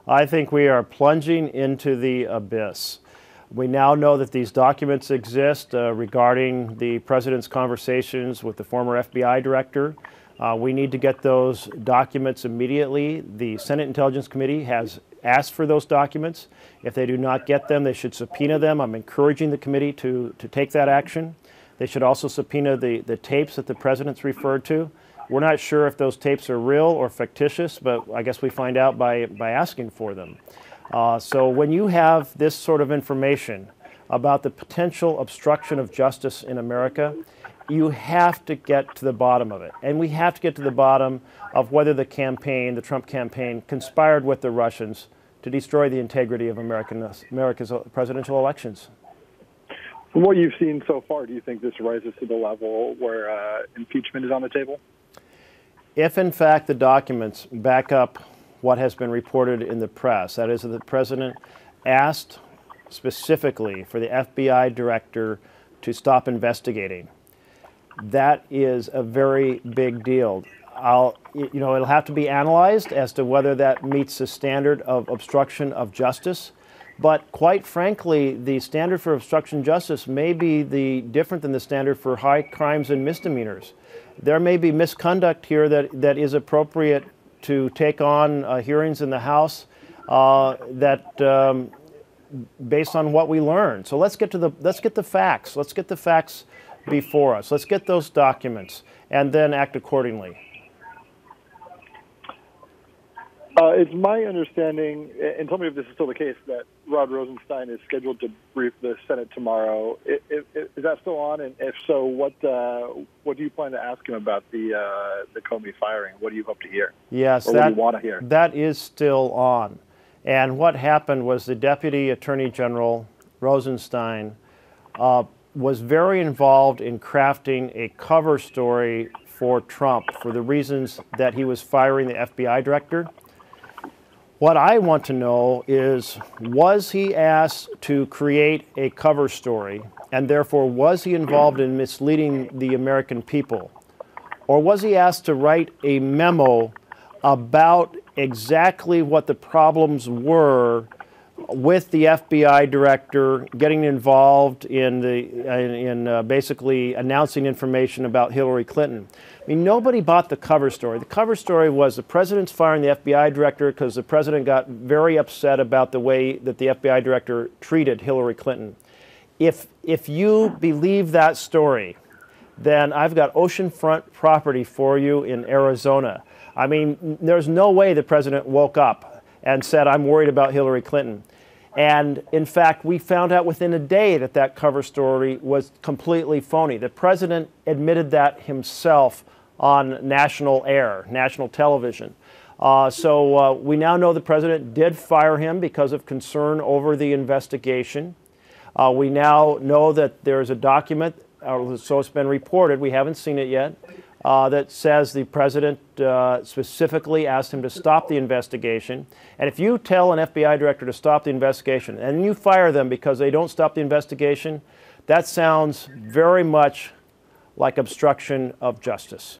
I think we are plunging into the abyss. We now know that these documents exist regarding the president's conversations with the former FBI director. We need to get those documents immediately. The Senate Intelligence Committee has asked for those documents. If they do not get them, they should subpoena them. I'm encouraging the committee to take that action. They should also subpoena the tapes that the president's referred to. We're not sure if those tapes are real or fictitious, but I guess we find out by asking for them. So when you have this sort of information about the potential obstruction of justice in America, you have to get to the bottom of it. And we have to get to the bottom of whether the campaign, the Trump campaign, conspired with the Russians to destroy the integrity of America's presidential elections. From what you've seen so far, do you think this rises to the level where impeachment is on the table? If, in fact, the documents back up what has been reported in the press, that is, that the president asked specifically for the FBI director to stop investigating, that is a very big deal. It'll have to be analyzed as to whether that meets the standard of obstruction of justice. But quite frankly, the standard for obstruction of justice may be different than the standard for high crimes and misdemeanors. There may be misconduct here that is appropriate to take on hearings in the House based on what we learned. So let's get the facts. Let's get the facts before us. Let's get those documents and then act accordingly. It's my understanding, and tell me if this is still the case, that Rod Rosenstein is scheduled to brief the Senate tomorrow. Is that still on? And if so, what do you plan to ask him about the Comey firing? What do you hope to hear? Yes, or what do you want to hear? That is still on. And what happened was the Deputy Attorney General, Rosenstein, was very involved in crafting a cover story for Trump for the reasons that he was firing the FBI director. What I want to know is, was he asked to create a cover story, and therefore was he involved in misleading the American people? Or was he asked to write a memo about exactly what the problems were with the FBI director getting involved in basically announcing information about Hillary Clinton? I mean, nobody bought the cover story. The cover story was the president's firing the FBI director because the president got very upset about the way that the FBI director treated Hillary Clinton. If you believe that story, then I've got oceanfront property for you in Arizona. I mean, there's no way the president woke up and said, I'm worried about Hillary Clinton. And in fact, we found out within a day that that cover story was completely phony. The president admitted that himself on national air, national television. So we now know the president did fire him because of concern over the investigation. We now know that there's a document, so it's been reported, we haven't seen it yet, that says the president specifically asked him to stop the investigation. And if you tell an FBI director to stop the investigation and you fire them because they don't stop the investigation, that sounds very much like obstruction of justice.